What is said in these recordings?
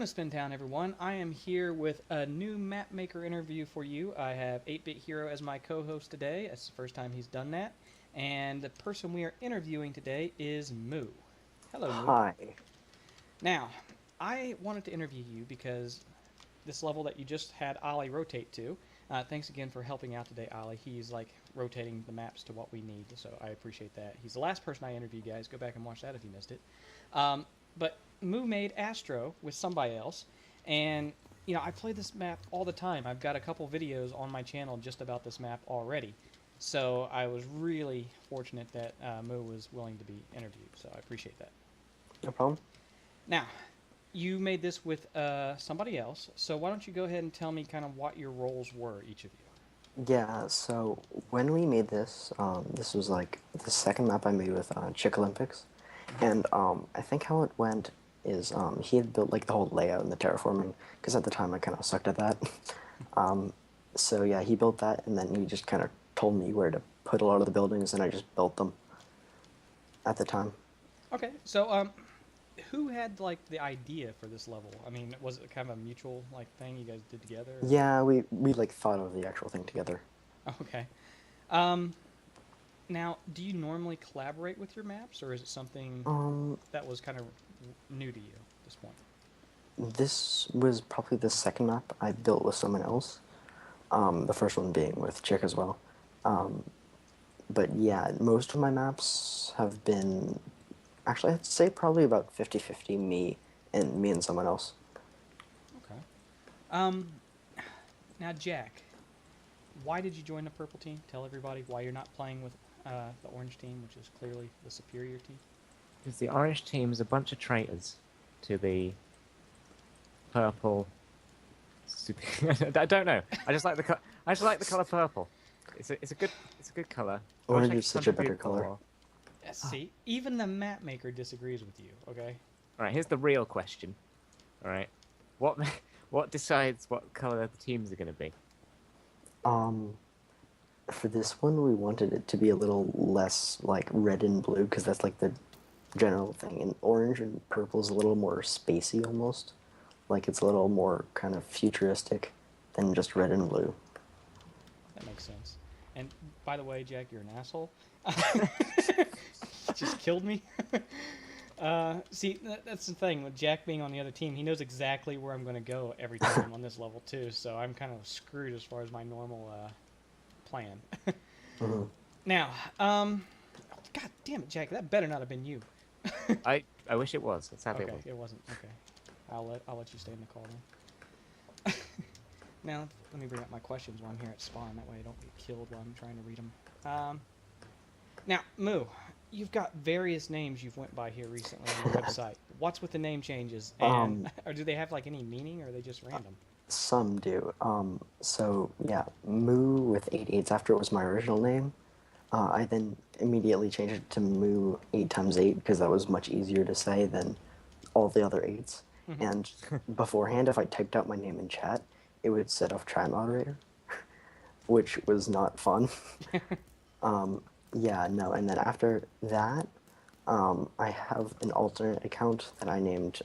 to Spintown, everyone. I am here with a new map maker interview for you. I have 8-Bit Hero as my co-host today. It's the first time he's done that. And the person we are interviewing today is Moo. Hello, Moo. Hi. Now, I wanted to interview you because this level that you just had Ollie rotate to, thanks again for helping out today, Ollie. He's like rotating the maps to what we need, so I appreciate that. He's the last person I interviewed, guys. Go back and watch that if you missed it. But Moo made Astro with somebody else, and I play this map all the time. I've got a couple videos on my channel just about this map already, so I was really fortunate that Moo was willing to be interviewed. So I appreciate that. No problem. Now, you made this with somebody else, so why don't you go ahead and tell me kind of what your roles were, each of you. Yeah, so when we made this, this was like the second map I made with Chick Olympics, and I think how it went is he had built like the whole layout and the terraforming, because at the time I kind of sucked at that. So yeah, he built that, and then he just kind of told me where to put a lot of the buildings, and I just built them at the time. Okay, so who had like the idea for this level? I mean, was it kind of a mutual like thing you guys did together? Or? Yeah, we like thought of the actual thing together. Okay. Now, do you normally collaborate with your maps, or is it something that was kind of new to you at this point? This was probably the second map I built with someone else. The first one being with Chick as well. But yeah, most of my maps have been, actually I'd say probably about 50-50 me and someone else. Okay. Now Jack, why did you join the purple team? Tell everybody why you're not playing with the orange team, which is clearly the superior team. Because the orange team is a bunch of traitors to the purple. I don't know. I just like the color purple. It's a good color. Orange is such a better color. Yeah, see, even the map maker disagrees with you. Okay. All right. Here's the real question. All right. What decides what color the teams are going to be? For this one, we wanted it to be a little less like red and blue, because that's like the general thing. And orange and purple is a little more spacey almost. Like it's a little more kind of futuristic than just red and blue. That makes sense. And by the way, Jack, you're an asshole. Just killed me. See, that's the thing with Jack being on the other team. He knows exactly where I'm going to go every time on this level too. So I'm kind of screwed as far as my normal plan. Mm-hmm. Now, God damn it, Jack! That better not have been you. I wish it was. Sadly, Okay, it wasn't. Okay, I'll let you stay in the call then. Now, let me bring up my questions while I'm here at spawn. That way I don't get killed while I'm trying to read them. Now, Moo, you've got various names you've went by here recently on your website. What's with the name changes? And or do they have like any meaning, or are they just random? Some do. So yeah, Moo with 8 8s after it was my original name. I then immediately changed it to Moo 8 times 8 because that was much easier to say than all the other 8s. Mm-hmm. And beforehand, if I typed out my name in chat, it would set off chat moderator, which was not fun. Yeah, no, and then after that, I have an alternate account that I named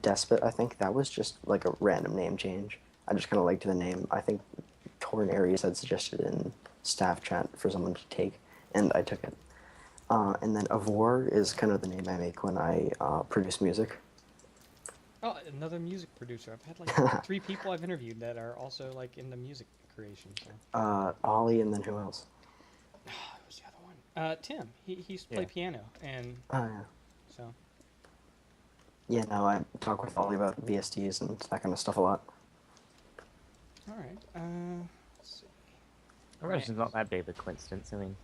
Despot. I think that was just like a random name change. I just kind of liked the name. I think Torn Aries had suggested in staff chat for someone to take, and I took it. And then Avor is kind of the name I make when I produce music. Oh, another music producer. I've had like 3 people I've interviewed that are also like in the music creation. So. Ollie, and then who else? Who's the other one? Tim. He used to play piano, and Oh, yeah. so. Yeah, no, I talk with Ollie about VSTs and that kind of stuff a lot. All right. Let's see. Origin's not that big of a coincidence. I mean,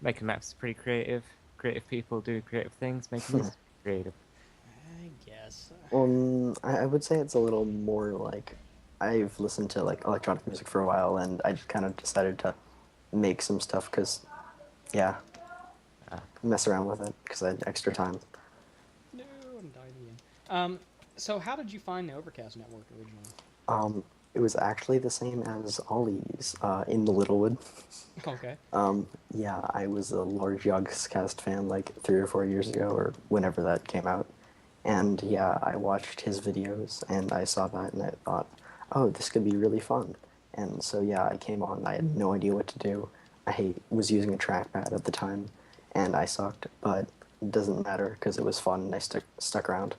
making maps is pretty creative. Creative people do creative things. Making this creative. I guess. I would say it's a little more like I've listened to like electronic music for a while, and I just kind of decided to make some stuff because, yeah, mess around with it because I had extra time. No, I'm dying again. So how did you find the Overcast Network originally? It was actually the same as Ollie's in the Littlewood. Okay. Yeah, I was a large Yogscast fan like 3 or 4 years ago or whenever that came out. And yeah, I watched his videos and I saw that and I thought, oh, this could be really fun. And so yeah, I came on. I had no idea what to do. Was using a trackpad at the time, and I sucked, but it doesn't matter because it was fun and I stuck around.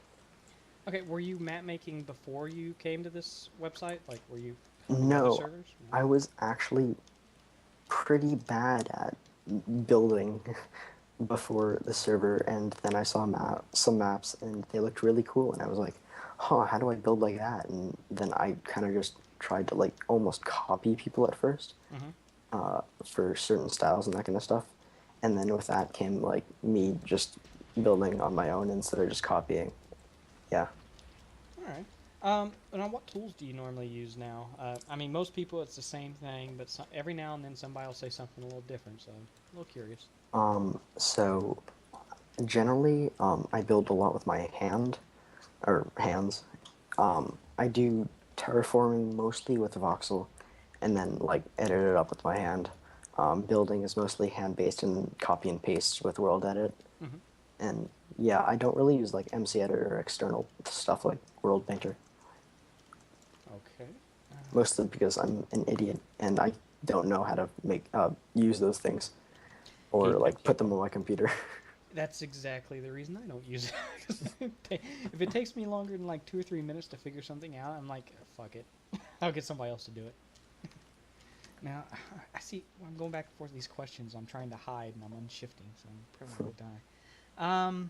Okay, were you map making before you came to this website? Like, were you helping other No, servers? No? I was actually pretty bad at building before the server, and then I saw some maps, and they looked really cool, and I was like, huh, how do I build like that? And then I kind of just tried to like almost copy people at first Mm-hmm. for certain styles and that kind of stuff, and then with that came like me just building on my own instead of just copying. Yeah. All right. And on what tools do you normally use now? I mean, most people it's the same thing, but every now and then somebody will say something a little different. So I'm a little curious. So generally, I build a lot with my hands. I do terraforming mostly with voxel, and then like edit it up with my hand. Building is mostly hand based and copy and paste with world edit. Mm-hmm. And yeah, I don't really use like MC editor or external stuff like World Painter, Okay. mostly because I'm an idiot and I don't know how to make use those things or like put them on my computer. That's exactly the reason I don't use it. 'Cause if it takes me longer than like 2 or 3 minutes to figure something out, I'm like, fuck it. I'll get somebody else to do it. Now, I see. I'm going back and forth with these questions. I'm trying to hide and I'm unshifting, so I'm probably gonna die.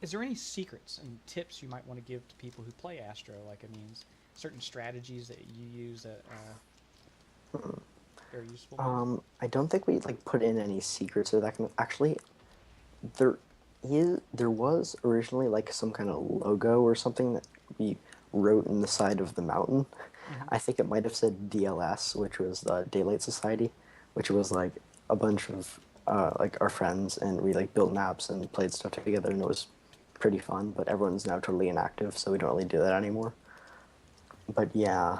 Is there any secrets and tips you might want to give to people who play Astro? Like, I mean, certain strategies that you use that are very useful. I don't think we like put in any secrets or that kind of. Actually, there there was originally like some kind of logo or something that we wrote in the side of the mountain. Mm-hmm. I think it might have said DLS, which was the Daylight Society, which was like a bunch of like our friends, and we like built maps and played stuff together, and it was pretty fun. But everyone's now totally inactive, so we don't really do that anymore. But yeah,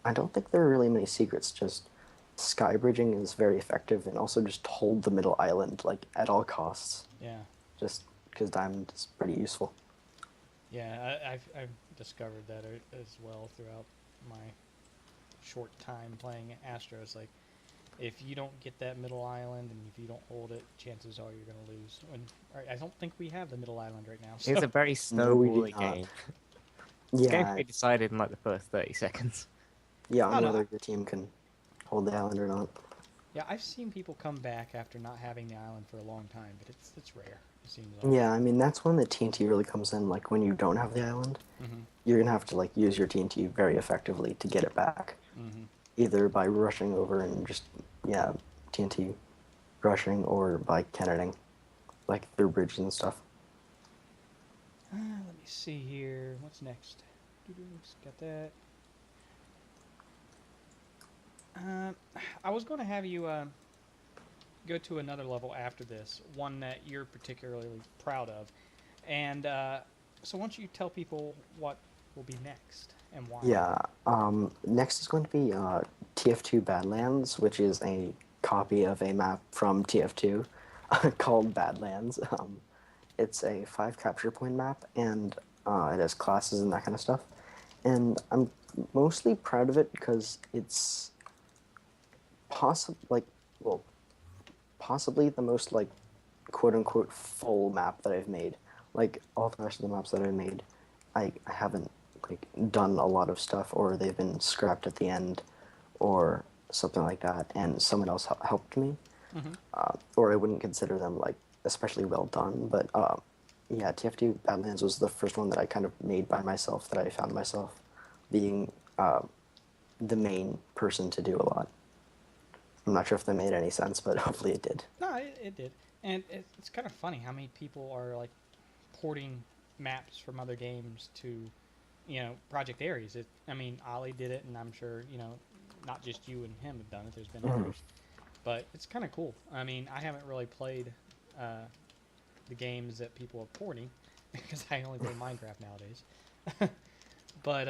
I don't think there are really many secrets. Just sky bridging is very effective, and also just hold the middle island like at all costs. Yeah. Just because diamond is pretty useful. Yeah, I've discovered that as well throughout my short time playing Astro. It's like if you don't get that middle island and if you don't hold it, chances are you're going to lose. And I don't think we have the middle island right now. So. It's a very No, we do snowbally not. game. This game can Yeah, be decided in like the first 30 seconds. yeah, Oh on no, whether your team can hold the island or not. yeah, I've seen people come back after not having the island for a long time, but it's rare. It seems like. Yeah, I mean that's when the TNT really comes in. Like when you don't have the island, Mm-hmm. you're gonna have to like use your TNT very effectively to get it back. Mm-hmm. Either by rushing over and just yeah, TNT rushing, or by cannoning, like through bridges and stuff. Let me see here. What's next? Got that. Uh, I was going to have you go to another level after this, one that you're particularly proud of. And so, why don't you tell people what will be next and why? Yeah. Next is going to be TF2 Badlands, which is a copy of a map from TF2 called Badlands. It's a 5 capture point map, and it has classes and that kind of stuff. And I'm mostly proud of it because it's well, possibly the most like quote unquote full map that I've made. Like all the rest of the maps that I've made, I haven't like done a lot of stuff, or they've been scrapped at the end, or something like that, and someone else helped me, Mm-hmm. or I wouldn't consider them like especially well done. But yeah, TF2 Badlands was the first one that I kind of made by myself. That I found myself being the main person to do a lot. I'm not sure if that made any sense, but hopefully it did. No, it did. And it's kind of funny how many people are like porting maps from other games to, Project Ares. I mean, Ollie did it, and I'm sure, not just you and him have done it. There's been others. But it's kind of cool. I mean, I haven't really played the games that people are porting because I only play Minecraft nowadays. But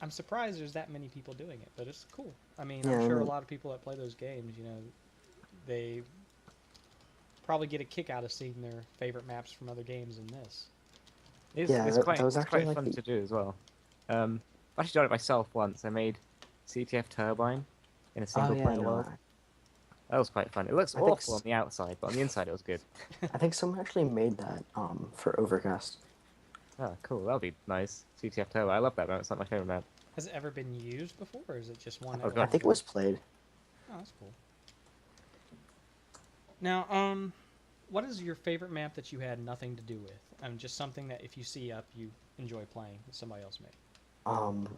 I'm surprised there's that many people doing it, but it's cool. I mean, Yeah, I'm I sure a mean- lot of people that play those games, they probably get a kick out of seeing their favorite maps from other games in this. Yeah, that was it's actually quite like fun the to do as well. I actually done it myself once. I made CTF Turbine in a oh single yeah, player no, world. That was quite fun. It looks I think awful on the outside, but on the inside it was good. I think someone actually made that for Overcast. Oh, cool. That'll be nice. CTF Turbine. I love that map. It's like my favorite map. Has it ever been used before, or is it just one Oh that I god. was? think it was played. Oh, that's cool. Now, what is your favorite map that you had nothing to do with? Just something that if you see up, you enjoy playing that somebody else made. Um,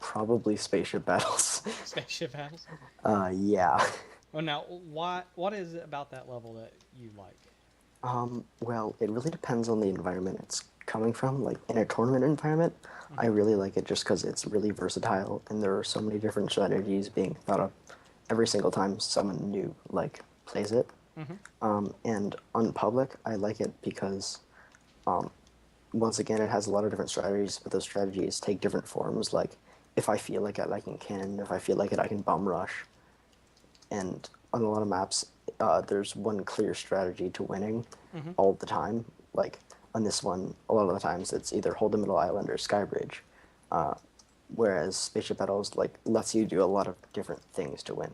Probably spaceship battles. Spaceship battles. Yeah. Well, now, what is it about that level that you like? Well, it really depends on the environment it's coming from. Like in a tournament environment, I Hmm. really like it just because it's really versatile and there are so many different strategies being thought up every single time someone new like plays it. Hmm. And on public, I like it because um, once again, it has a lot of different strategies, but those strategies take different forms. Like if I feel like it, I can cannon. If I feel like it, I can bomb rush. And on a lot of maps, there's one clear strategy to winning Hmm. all the time. Like on this one, a lot of the times it's either hold the middle island or skybridge, uh, whereas spaceship battles like lets you do a lot of different things to win.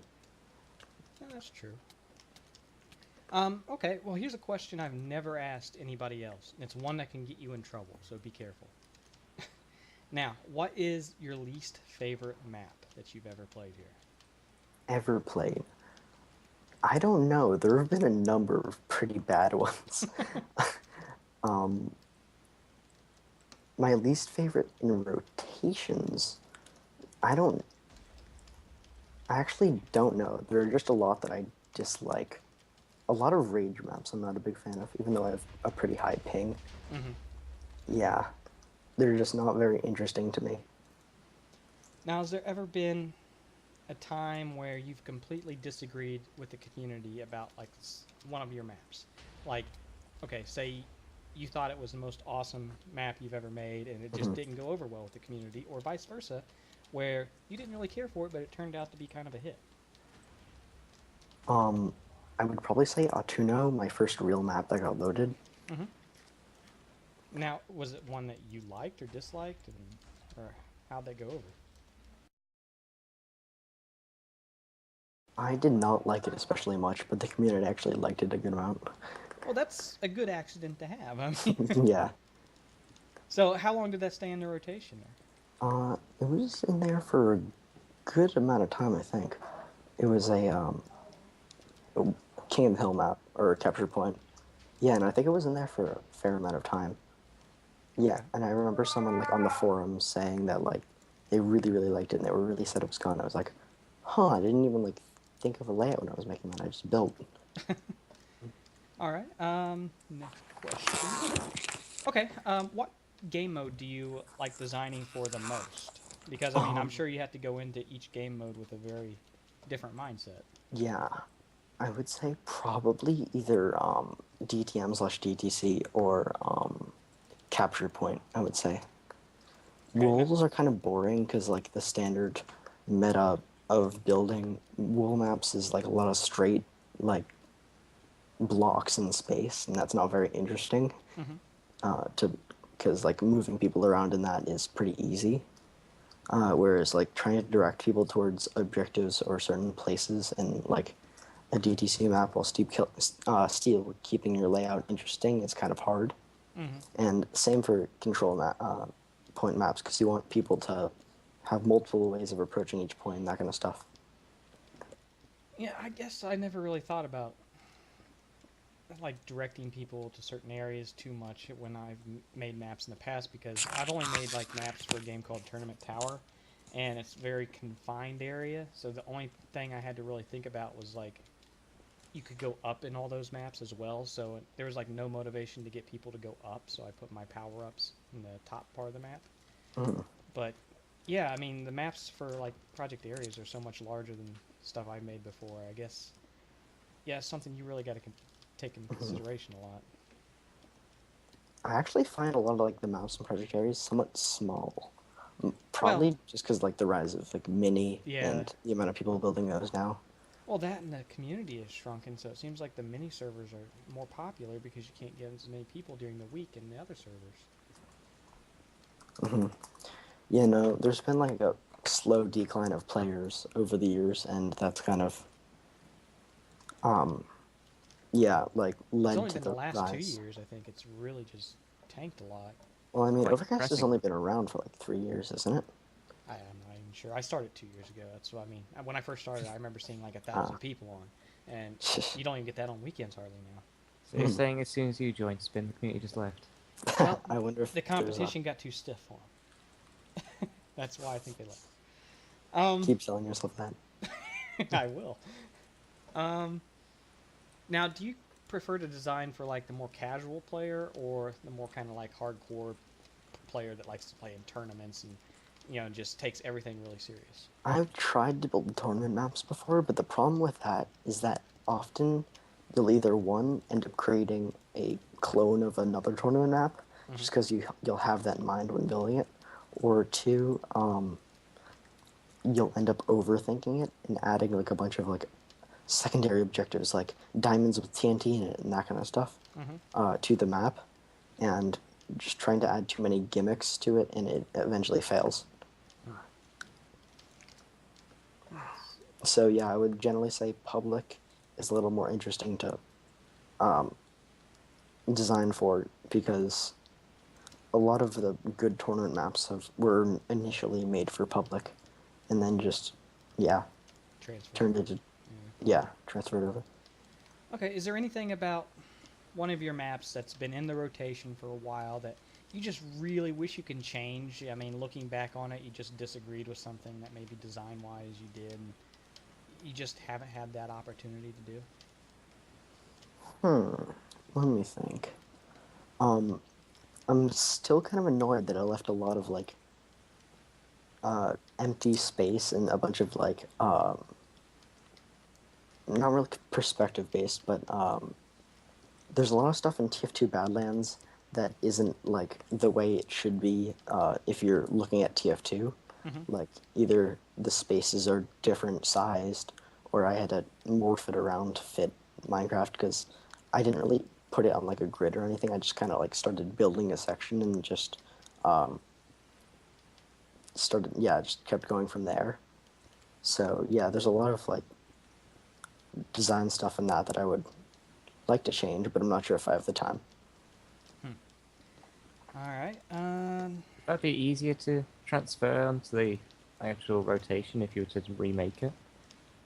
Yeah, that's true. Okay, well, here's a question I've never asked anybody else, and it's one that can get you in trouble, so be careful. Now, what is your least favorite map that you've ever played here? Ever played? I don't know. There have been a number of pretty bad ones. um, my least favorite in rotations. I don't. I actually don't know. There are just a lot that I dislike. A lot of rage maps I'm not a big fan of, even though I have a pretty high ping. Hmm. Yeah, they're just not very interesting to me. Now, has there ever been a time where you've completely disagreed with the community about like one of your maps? Like, okay, say you thought it was the most awesome map you've ever made, and it just Mhm. didn't go over well with the community, or vice versa, where you didn't really care for it, but it turned out to be kind of a hit. Um, I would probably say Atuno, my first real map that got loaded. Hmm. Now, was it one that you liked or disliked, and or how'd that go over? I did not like it especially much, but the community actually liked it a good amount. Well, that's a good accident to have. I mean, Yeah. so how long did that stay in the rotation there? It was in there for a good amount of time, I think. It was a King of the Hill map, or a capture point. Yeah, and I think it was in there for a fair amount of time. Yeah, Okay. and I remember someone like on the forums saying that like they really really liked it and they were really sad it was gone. I was like, huh, I didn't even like think of a layout when I was making that. I just built. All right. Next question. Okay. What game mode do you like designing for the most? Because I mean, I'm Um, sure you have to go into each game mode with a very different mindset. yeah, I would say probably either DTM/DTC or capture point. I would say Okay. No, rules are kind of boring because like the standard meta of building wool maps is like a lot of straight like blocks in space, and that's not very interesting. hmm. To because like moving people around in that is pretty easy. Whereas like trying to direct people towards objectives or certain places and like a DTC map while still keeping your layout interesting is kind of hard. Hmm. And same for point maps because you want people to have multiple ways of approaching each point and that kind of stuff. Yeah, I guess I never really thought about like directing people to certain areas too much when I've made maps in the past because I've only made like maps for a game called Tournament Tower, and it's a very confined area. So the only thing I had to really think about was like you could go up in all those maps as well. So there was like no motivation to get people to go up. So I put my power ups in the top part of the map. Mm. But yeah, I mean the maps for like project areas are so much larger than stuff I've made before. I guess yeah, it's something you really got to take into Mhm. consideration a lot. I actually find a lot of like the maps and project areas somewhat small. Well, Probably just because like the rise of like mini yeah, and the amount of people building those now. Well, that and the community is shrunken, so it seems like the mini servers are more popular because you can't get as many people during the week in the other servers. Hmm. Yeah, no, there's been like a slow decline of players over the years, and that's kind of, um, yeah, like It's led only to been the the last two rise. years, I think it's really just tanked a lot. Well, I mean, Quite Overcast has depressing. only been around for like 3 years, isn't it? I'm not even sure. I started 2 years ago. That's what I mean. When I first started, I remember seeing like a Ah. thousand people on, and you don't even get that on weekends hardly now. So you're saying as soon as you joined Spin, the community just left? Well, I wonder if the there's a... competition got too stiff for them. That's why I think they left. Um, Keep telling yourself that. I will. Um, Now, do you prefer to design for like the more casual player or the more kind of like hardcore player that likes to play in tournaments and just takes everything really serious? I've tried to build tournament maps before, but the problem with that is that often you'll either one end up creating a clone of another tournament map, Mm-hmm. just because you'll have that in mind when building it, or two, you'll end up overthinking it and adding like a bunch of like secondary objectives like diamonds with TNT in it and that kind of stuff Mm-hmm. to the map, and just trying to add too many gimmicks to it, and it eventually fails. Nice. So yeah, I would generally say public is a little more interesting to um, design for, because a lot of the good tournament maps were initially made for public, and then just yeah Transfer turned over. into Yeah. yeah transferred over. Okay. Is there anything about one of your maps that's been in the rotation for a while that you just really wish you can change? I mean, looking back on it, you just disagreed with something that maybe design wise you did, and you just haven't had that opportunity to do? Let me think. Um, I'm still kind of annoyed that I left a lot of like empty space and a bunch of like not really perspective based, but there's a lot of stuff in TF2 Badlands that isn't like the way it should be if you're looking at TF2. Mm-hmm. Like either the spaces are different sized, or I had to morph it around to fit Minecraft, because I didn't really put it on like a grid or anything. I just kind of like started building a section and just um, just kept going from there. So yeah, there's a lot of like design stuff in that I would like to change, but I'm not sure if I have the time. All right. That'd be easier to transfer onto the actual rotation if you were to remake it,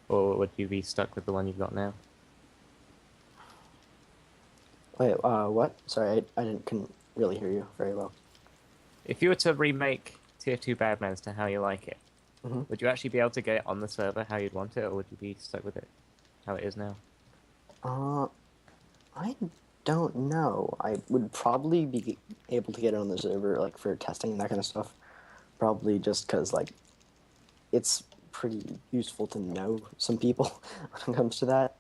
or would you be stuck with the one you've got now? Wait, what? Sorry, couldn't really hear you very well. If you were to remake Tier 2 Badlands to how you like it, Hmm. would you actually be able to get it on the server how you'd want it, or would you be stuck with it how it is now? I don't know. I would probably be able to get it on the server, like for testing and that kind of stuff. Probably just because like it's pretty useful to know some people when it comes to that.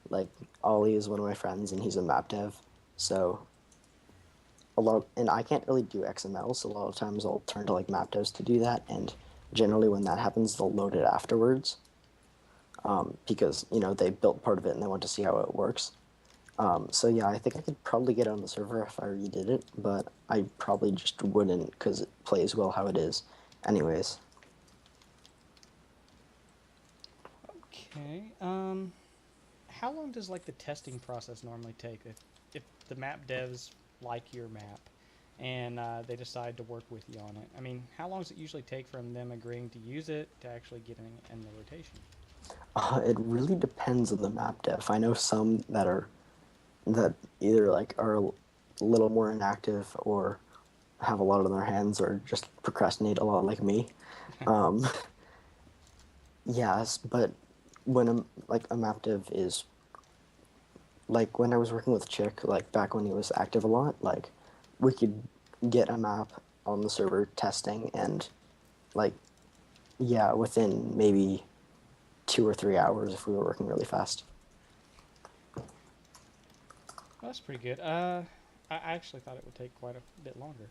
Like Ollie is one of my friends, and he's a map dev, so and I can't really do XML, so a lot of times I'll turn to like map devs to do that, and generally when that happens, they'll load it afterwards, because they built part of it and they want to see how it works. So yeah, I think I could probably get it on the server if I redid it, but I probably just wouldn't, because it plays well how it is anyways. Okay. How long does like the testing process normally take if the map devs like your map and they decide to work with you on it? I mean, how long does it usually take from them agreeing to use it to actually getting it in the rotation? It really depends on the map dev. I know some that either like are a little more inactive, or have a lot on their hands, or just procrastinate a lot like me. Um, yes, but when a map dev is like, when I was working with Chick, like back when he was active a lot, like we could get a map on the server testing, and like yeah, within maybe 2 or 3 hours if we were working really fast. Well, that's pretty good. I actually thought it would take quite a bit longer.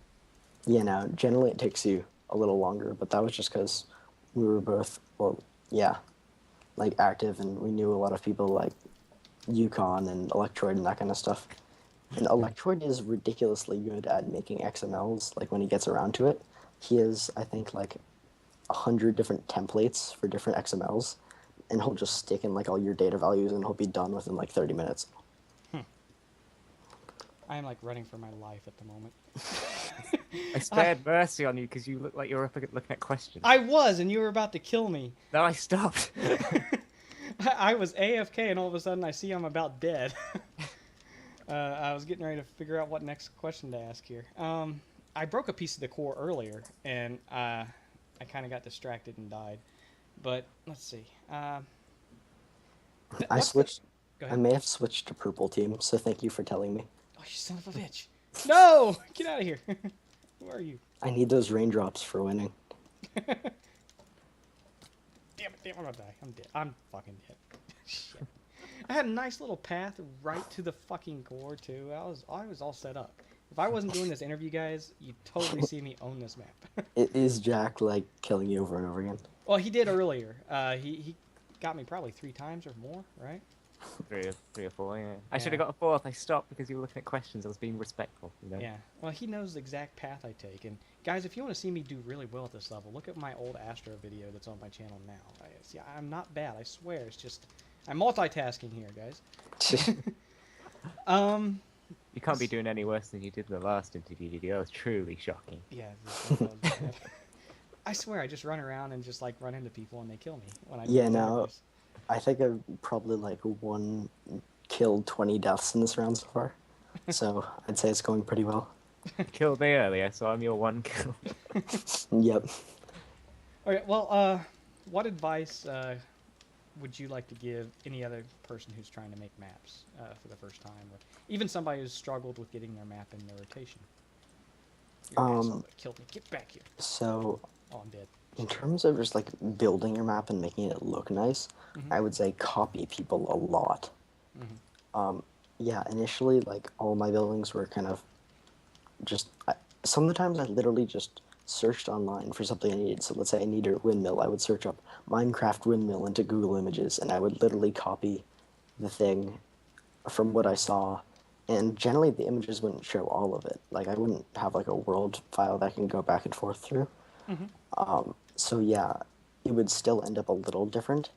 Yeah, now generally it takes you a little longer, but that was just because we were both, well, yeah, like active, and we knew a lot of people like Yukon and Electroid and that kind of stuff. And Electroid is ridiculously good at making XMLs. Like when he gets around to it, he has I think like 100 different templates for different XMLs, and he'll just stick in like all your data values, and he'll be done within like 30 minutes. I am like running for my life at the moment. I spared mercy on you because you look like you were up looking at questions. I was, and you were about to kill me. No, I stopped. I was AFK, and all of a sudden I see I'm about dead. I was getting ready to figure out what next question to ask here. I broke a piece of the core earlier, and I kind of got distracted and died. But let's see. I switched. Go I ahead. may have switched to purple team, so thank you for telling me. Oh, you son of a bitch! No, get out of here. Who are you? I need those raindrops for winning. Damn it, I'm gonna die. I'm dead. I'm fucking dead. Shit. I had a nice little path right to the fucking core too. I was all set up. If I wasn't doing this interview, guys, you'd totally see me own this map. Is Jack like killing you over and over again? Well, he did earlier. He got me probably 3 times or more, right? Three or four, yeah. I should Yeah. have got a fourth. I stopped because you were looking at questions. I was being respectful, you know. Yeah. Well, he knows the exact path I take. And guys, if you want to see me do really well at this level, look at my old Astro video that's on my channel now. See, I'm not bad. I swear. It's just I'm multitasking here, guys. You can't be doing any worse than you did in the last interview. That was truly shocking. Yeah. This was bad. I swear, I just run around and just like run into people and they kill me when I do Yeah, these no. interviews. I think I've probably like killed 20 deaths in this round so far. So I'd say it's going pretty well. You killed me earlier, so I'm your one kill. Yep. Okay, well, what advice would you like to give any other person who's trying to make maps for the first time, or even somebody who's struggled with getting their map in their rotation? Your asshole that killed me. Get back here. So Oh, I'm dead. in terms of just like building your map and making it look nice, Mhm. I would say copy people a lot. Mhm. Yeah, initially like all my buildings were kind of just sometimes I literally just searched online for something I needed. So let's say I needed a windmill, I would search up Minecraft windmill into Google Images, and I would literally copy the thing from what I saw. And generally the images wouldn't show all of it. Like I wouldn't have like a world file that I can go back and forth through. Mhm. So yeah, it would still end up a little different,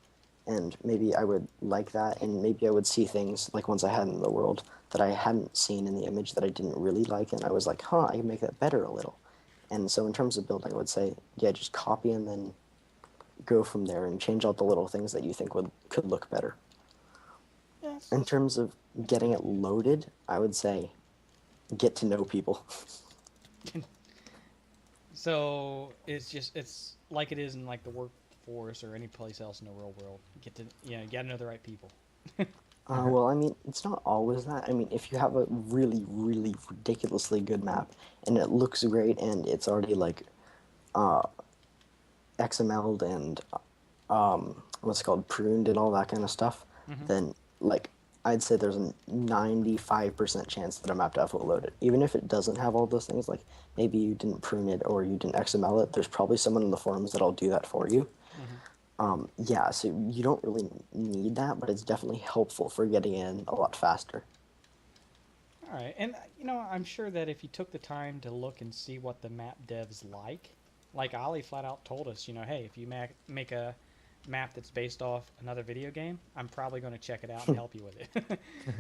and maybe I would like that, and maybe I would see things like ones I had in the world that I hadn't seen in the image that I didn't really like, and I was like, huh, I can make that better a little. And so in terms of building, I would say, yeah, just copy and then go from there and change out the little things that you think could look better. Yes. In terms of getting it loaded, I would say get to know people. So it's like it is in like the workforce or any place else in the real world. Get to you gotta know the right people. Well, I mean, it's not always that. I mean, if you have a really, really ridiculously good map and it looks great and it's already like XML'd and what's it called, pruned and all that kind of stuff, then like I'd say there's a 95% chance that a map dev will load it. Even if it doesn't have all those things, like maybe you didn't prune it or you didn't XML it, there's probably someone in the forums that'll do that for you. Yeah, so you don't really need that, but it's definitely helpful for getting in a lot faster. All right, and I'm sure that if you took the time to look and see what the map devs like Ollie flat out told us, hey, if you make a map that's based off another video game, I'm probably going to check it out and help you with it.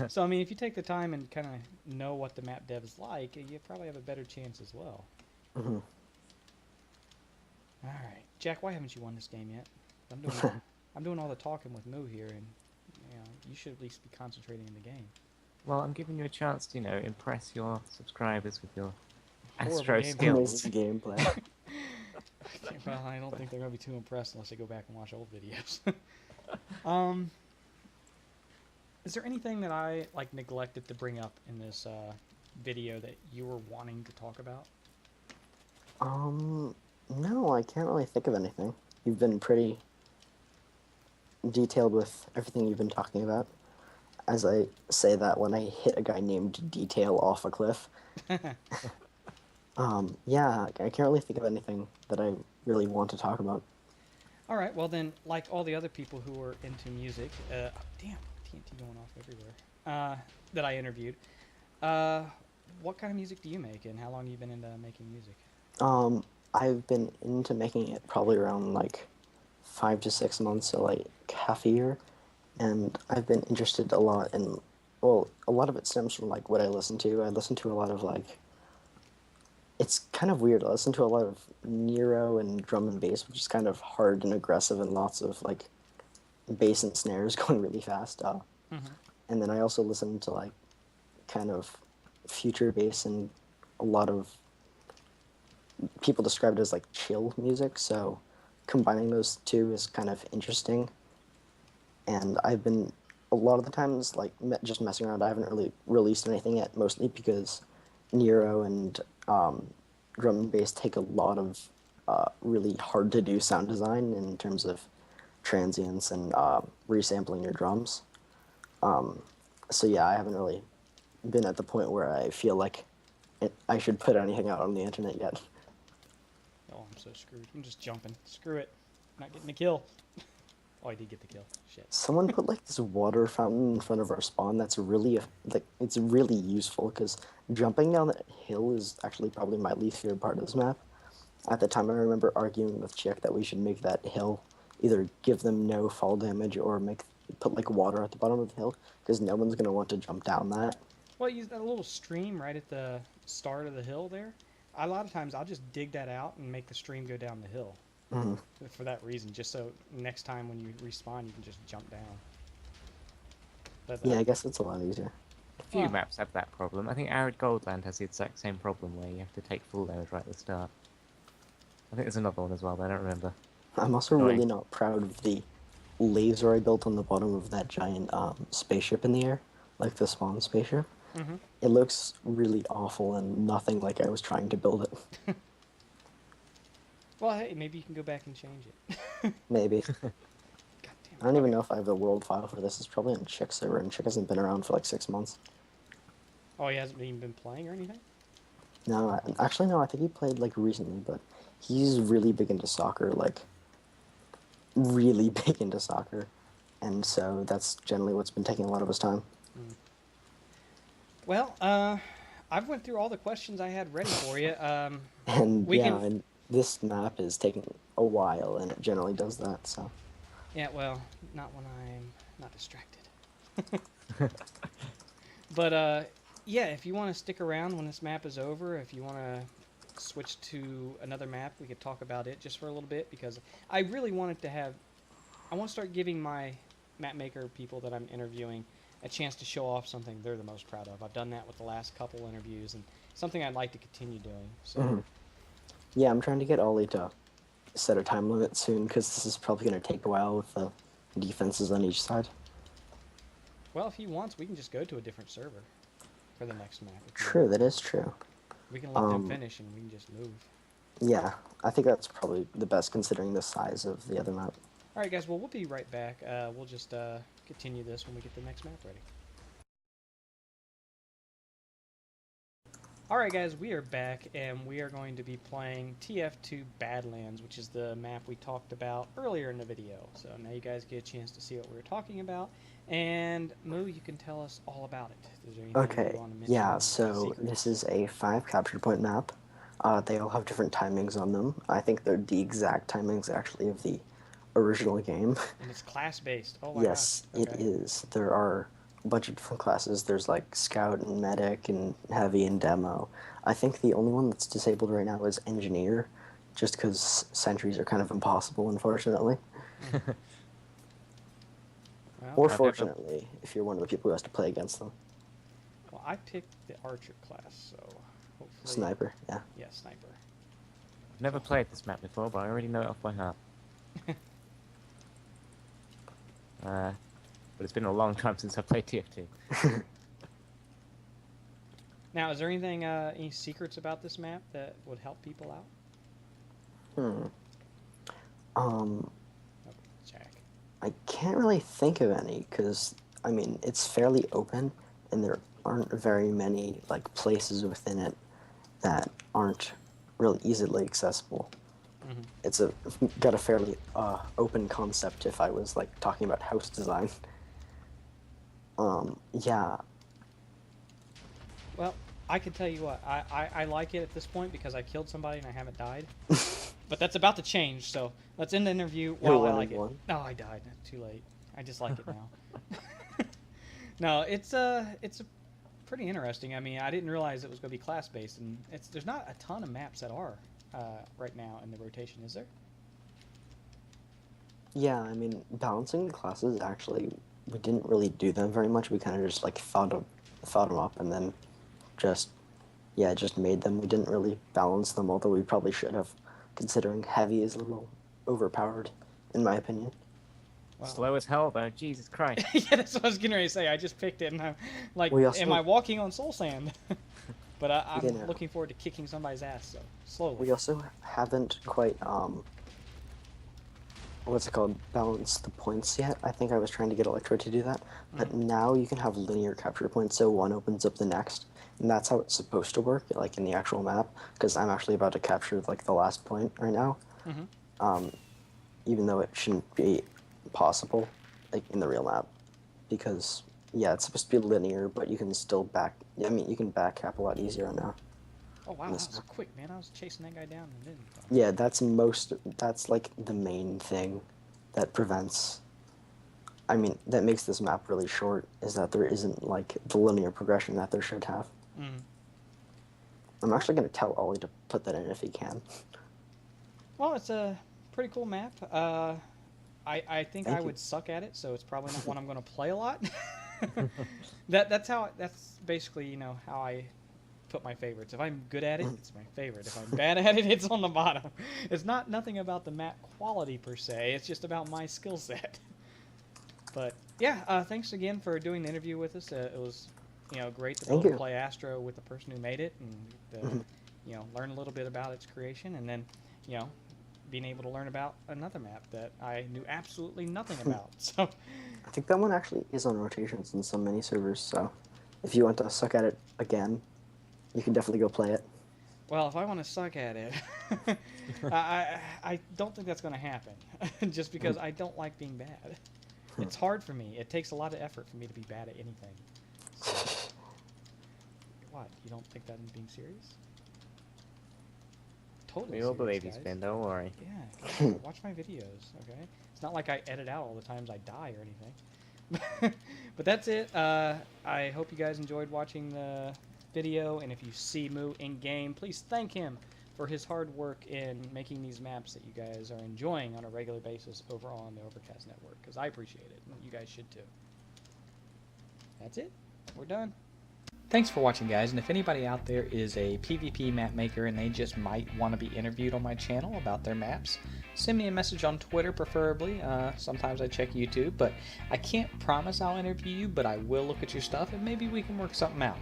So I mean, if you take the time and kind of know what the map devs like, you probably have a better chance as well. Mm-hmm. All right, Jack, why haven't you won this game yet? I'm doing all the talking with Moo here, and you should at least be concentrating in the game. Well, I'm giving you a chance to, impress your subscribers with your Horrible Astro gameplay. skills. Amazing gameplay. Well, I don't think they're going to be too impressed unless they go back and watch old videos. Is there anything that I neglected to bring up in this video that you were wanting to talk about? No, I can't really think of anything. You've been pretty detailed with everything you've been talking about. As I say that when I hit a guy named Detail off a cliff. Yeah, I can't really think of anything that I really want to talk about. All right. Well, then, like all the other people who were into music, damn, TNT going off everywhere. That I interviewed. Uh, what kind of music do you make, and how long have you been into making music? Um, I've been into making it probably around like 5 to 6 months, so like half a year, and I've been interested a lot in, well, a lot of it stems from like what I listen to. I listen to a lot of like, it's kind of weird. I listen to a lot of Nero and drum and bass, which is kind of hard and aggressive and lots of like bass and snares going really fast. Mm-hmm. And then I also listen to like kind of future bass and a lot of people describe it as like chill music. So combining those two is kind of interesting. And I've been a lot of the times like just messing around. I haven't really released anything yet, mostly because Nero and drum and bass take a lot of really hard to do sound design in terms of transients and resampling your drums. So yeah, I haven't really been at the point where I feel like I should put anything out on the internet yet. Oh, I'm so screwed. I'm just jumping. Screw it. Not getting the kill. Oh, I did get the kill. Shit. Someone put like this water fountain in front of our spawn. That's really like it's really useful because jumping down that hill is actually probably my least favorite part of this map. At the time, I remember arguing with Chick that we should make that hill either give them no fall damage or put like water at the bottom of the hill because no one's gonna want to jump down that. Well, use that little stream right at the start of the hill there. A lot of times I'll just dig that out and make the stream go down the hill. Mhm. For that reason, just so next time when you respawn, you can just jump down. But, Yeah, I guess it's a lot easier. A few Well- maps have that problem. I think Arid Goldland has the exact same problem where you have to take full damage right at the start. I think there's another one as well, but I don't remember. I'm also Annoying. really not proud of the laser I built on the bottom of that giant spaceship in the air, like the spawn spaceship. Mm-hmm. It looks really awful and nothing like I was trying to build it. Well, hey, maybe you can go back and change it. Maybe. God damn it. I don't even know if I have the world file for this. It's probably on Chick's server, and Chick hasn't been around for like 6 months. Oh, he hasn't even been playing or anything? No, actually, no, I think he played like recently, but he's really big into soccer, like really big into soccer. And so that's generally what's been taking a lot of his time. Well, I've went through all the questions I had ready for you. And We yeah, can- and this map is taking a while, and it generally does that, so. Yeah, well, not when I'm not distracted. But, yeah, if you want to stick around when this map is over, if you want to switch to another map, we could talk about it just for a little bit, because I really wanted to have... I want to start giving my map maker people that I'm interviewing a chance to show off something they're the most proud of. I've done that with the last couple interviews, and something I'd like to continue doing. So, Mhm. Yeah, I'm trying to get Ollie to set a time limit soon, because this is probably going to take a while with the defenses on each side. well, if he wants, we can just go to a different server for the next map. if you True, want. that is true. We can let them Um, finish, and we can just move. Yeah, I think that's probably the best considering the size of the other map. All right, guys. Well, we'll be right back. We'll just continue this when we get the next map ready. All right, guys. We are back, and we are going to be playing TF2 Badlands, which is the map we talked about earlier in the video. So now you guys get a chance to see what we were talking about. And Moo, you can tell us all about it. Is there anything Okay, you want to mention? yeah, so secrets? this is a 5 capture point map. They all have different timings on them. I think they're the exact timings actually of the original game. And it's class-based. Oh my Yes, gosh. it is. There are a bunch of different classes. There's like Scout and Medic and Heavy and Demo. I think the only one that's disabled right now is Engineer, just because sentries are kind of impossible, unfortunately. Well, Or never- fortunately, if you're one of the people who has to play against them. well, I picked the Archer class, so hopefully... Sniper, yeah. Yeah, Sniper. I've never played this map before, but I already know it off by heart. But it's been a long time since I played TF2. Now, is there anything, any secrets about this map that would help people out? Hmm. Oh, Jack. I can't really think of any, because, I mean, it's fairly open, and there aren't very many, like, places within it that aren't really easily accessible. It's got a fairly open concept if I was like talking about house design. Yeah. Well, I can tell you what, I like it at this point because I killed somebody and I haven't died. But that's about to change, so let's end the interview while I like it. Oh, I died. Too late. I just like it now. No, it's pretty interesting. I mean, I didn't realize it was going to be class-based, and there's not a ton of maps that are right now in the rotation, is there? Yeah, I mean, balancing the classes, actually, we didn't really do them very much. We kind of just like thought them up and then just made them. We didn't really balance them, although we probably should have, considering heavy is a little overpowered, in my opinion. Wow. Slow as hell, though. Jesus Christ. Yeah, that's what I was getting ready to say. I just picked it, and I'm like, am I walking on soul sand? But I'm looking forward to kicking somebody's ass, so slowly. We also haven't quite, what's it called, balanced the points yet. I think I was trying to get Electro to do that. But now you can have linear capture points, so one opens up the next. And that's how it's supposed to work, like in the actual map, because I'm actually about to capture like the last point right now. Even though it shouldn't be possible, like in the real map, because yeah, it's supposed to be linear, but you can still you can back cap a lot easier now. Oh wow, that was quick, man! I was chasing that guy down and didn't. Yeah, that's like the main thing that prevents. I mean, that makes this map really short, is that there isn't like the linear progression that there should have. I'm actually going to tell Ollie to put that in if he can. Well, it's a pretty cool map. I think I would suck at it, so it's probably not one I'm going to play a lot. That's basically, you know, how I put my favorites. If I'm good at it, it's my favorite. If I'm bad at it, it's on the bottom. It's nothing about the map quality per se. It's just about my skill set. But yeah, thanks again for doing the interview with us. It was, you know, great to be able to play Astro with the person who made it, and you know, learn a little bit about its creation, and then, you know, being able to learn about another map that I knew absolutely nothing about. So I think that one actually is on rotations in some mini servers, so if you want to suck at it again, you can definitely go play it. Well, if I want to suck at it, I don't think that's going to happen, just because I don't like being bad. It's hard for me. It takes a lot of effort for me to be bad at anything. So, what? You don't think that I'm being serious? Totally. We all believe you, Spin. Don't worry. Yeah, watch my videos, okay? It's not like I edit out all the times I die or anything. But that's it. I hope you guys enjoyed watching the video, and if you see Moo in game, please thank him for his hard work in making these maps that you guys are enjoying on a regular basis over on the Overcast Network, because I appreciate it, and you guys should too. That's it. We're done. Thanks for watching, guys, and if anybody out there is a PvP map maker and they just might want to be interviewed on my channel about their maps, send me a message on Twitter preferably. Sometimes I check YouTube, but I can't promise I'll interview you, but I will look at your stuff and maybe we can work something out.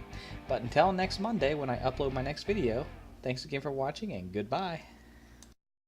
But until next Monday when I upload my next video, thanks again for watching and goodbye.